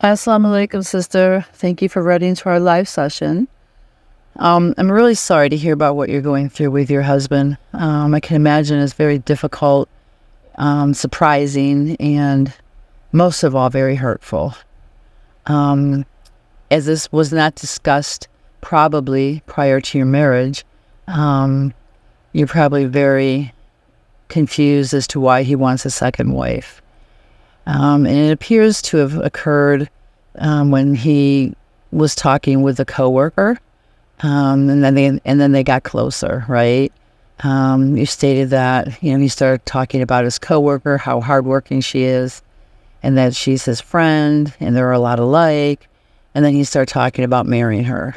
Assalamualaikum, sister. Thank you for writing to our live session. I'm really sorry to hear about what you're going through with your husband. I can imagine it's very difficult, surprising, and most of all, very hurtful. As this was not discussed probably prior to your marriage, you're probably very confused as to why he wants a second wife. And it appears to have occurred when he was talking with a coworker, and then they got closer, right? You stated that he started talking about his coworker, how hardworking she is, and that she's his friend, and they're a lot alike. And then he started talking about marrying her.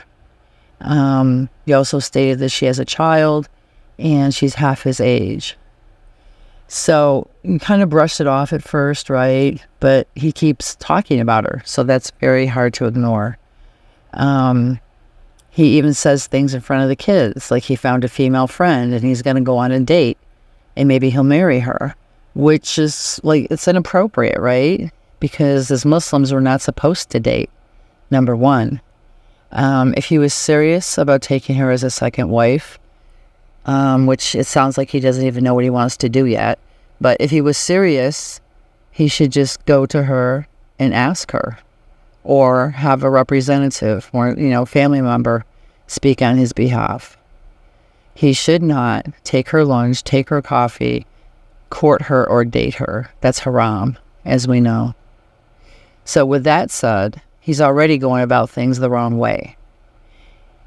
He also stated that she has a child, and she's half his age. So you kind of brushed it off at first, right? But he keeps talking about her, so that's very hard to ignore. He even says things in front of the kids, like he found a female friend and he's going to go on a date and maybe he'll marry her, which is like, it's inappropriate, right? Because as Muslims, we're not supposed to date, number one. If he was serious about taking her as a second wife, which it sounds like he doesn't even know what he wants to do yet. But if he was serious, he should just go to her and ask her, or have a representative or, family member speak on his behalf. He should not take her lunch, take her coffee, court her, or date her. That's haram, as we know. So with that said, he's already going about things the wrong way.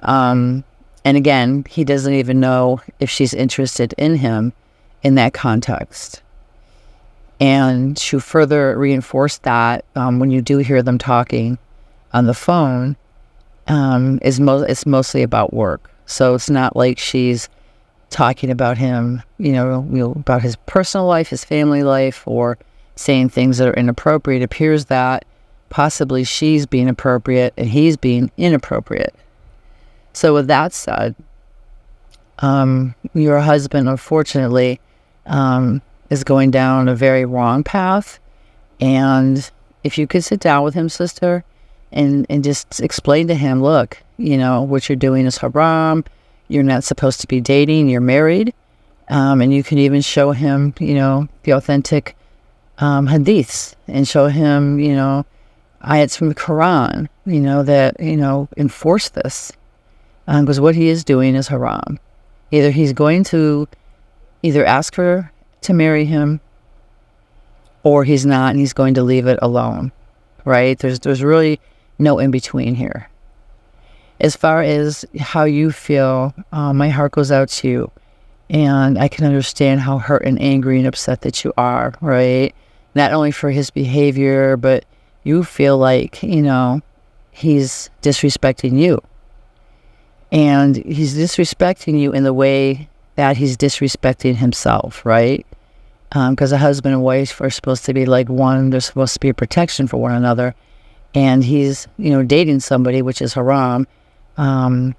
And again, he doesn't even know if she's interested in him in that context. And to further reinforce that, when you do hear them talking on the phone, it's mostly about work. So it's not like she's talking about him, about his personal life, his family life, or saying things that are inappropriate. It appears that possibly she's being appropriate and he's being inappropriate. So with that said, your husband, unfortunately, is going down a very wrong path. And if you could sit down with him, sister, and just explain to him, look, what you're doing is haram. You're not supposed to be dating. You're married. And you can even show him, the authentic hadiths, and show him, ayats from the Quran, that, enforce this. Because what he is doing is haram. Either he's going to ask her to marry him, or he's not, and he's going to leave it alone, right? There's really no in between here. As far as how you feel, my heart goes out to you, and I can understand how hurt and angry and upset that you are, right? Not only for his behavior, but you feel like, he's disrespecting you. And he's disrespecting you in the way that he's disrespecting himself, right? Because a husband and wife are supposed to be like one. They're supposed to be a protection for one another. And he's, dating somebody, which is haram. And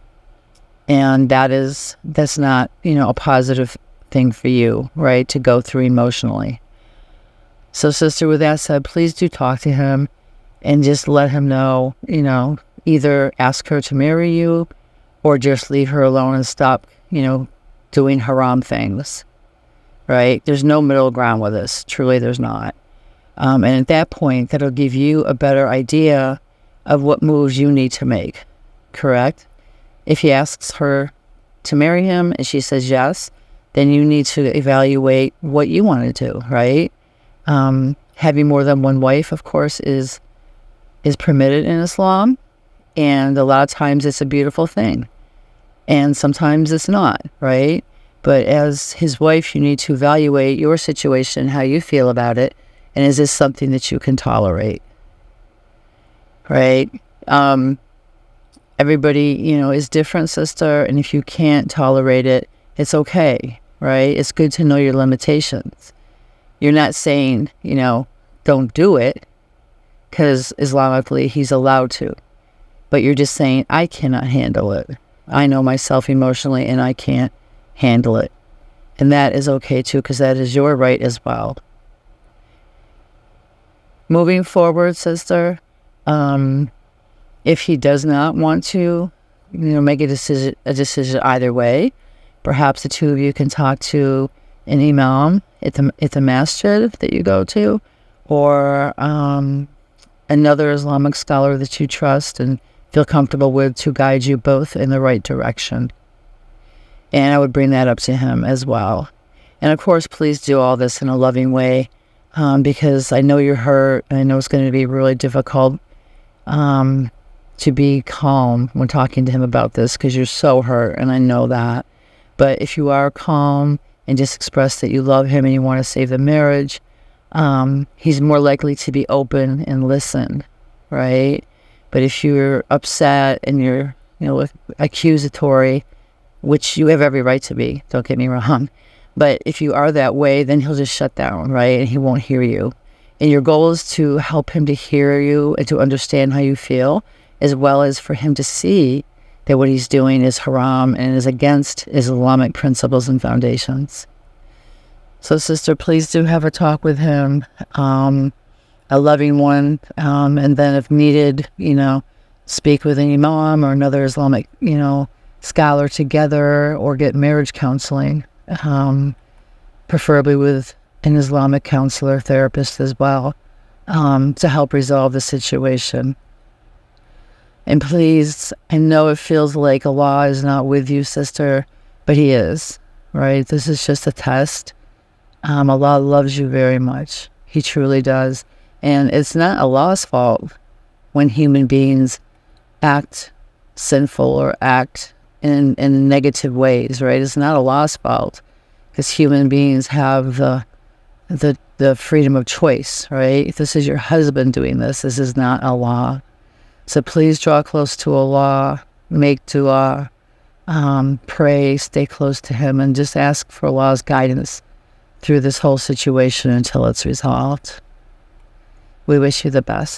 that's not, a positive thing for you, right, to go through emotionally. So, sister, with that said, please do talk to him and just let him know, either ask her to marry you or just leave her alone and stop, doing haram things, right? There's no middle ground with this. Truly, there's not. And at that point, that'll give you a better idea of what moves you need to make, correct? If he asks her to marry him and she says yes, then you need to evaluate what you want to do, right? Having more than one wife, of course, is permitted in Islam, and a lot of times it's a beautiful thing. And sometimes it's not, right? But as his wife, you need to evaluate your situation, how you feel about it, and is this something that you can tolerate, right? Everybody, is different, sister, and if you can't tolerate it, it's okay, right? It's good to know your limitations. You're not saying, don't do it, because Islamically he's allowed to. But you're just saying, I cannot handle it. I know myself emotionally, and I can't handle it. And that is okay, too, because that is your right as well. Moving forward, sister, If he does not want to, make a decision either way, perhaps the two of you can talk to an imam at the masjid that you go to, or another Islamic scholar that you trust and feel comfortable with to guide you both in the right direction. And I would bring that up to him as well. And of course, please do all this in a loving way, because I know you're hurt. I know it's going to be really difficult to be calm when talking to him about this, because you're so hurt, and I know that. But if you are calm and just express that you love him and you want to save the marriage, he's more likely to be open and listen, right? But if you're upset and you're, accusatory, which you have every right to be, don't get me wrong, but if you are that way, then he'll just shut down, right? And he won't hear you. And your goal is to help him to hear you and to understand how you feel, as well as for him to see that what he's doing is haram and is against Islamic principles and foundations. So, sister, please do have a talk with him, a loving one, and then if needed, speak with an imam or another Islamic, scholar together, or get marriage counseling, preferably with an Islamic counselor, therapist as well, to help resolve the situation. And please, I know it feels like Allah is not with you, sister, but He is, right? This is just a test. Allah loves you very much. He truly does. And it's not Allah's fault when human beings act sinful or act in negative ways, right? It's not Allah's fault, because human beings have the freedom of choice, right? If this is your husband doing this, this is not Allah. So please draw close to Allah, make dua, pray, stay close to Him, and just ask for Allah's guidance through this whole situation until it's resolved. We wish you the best.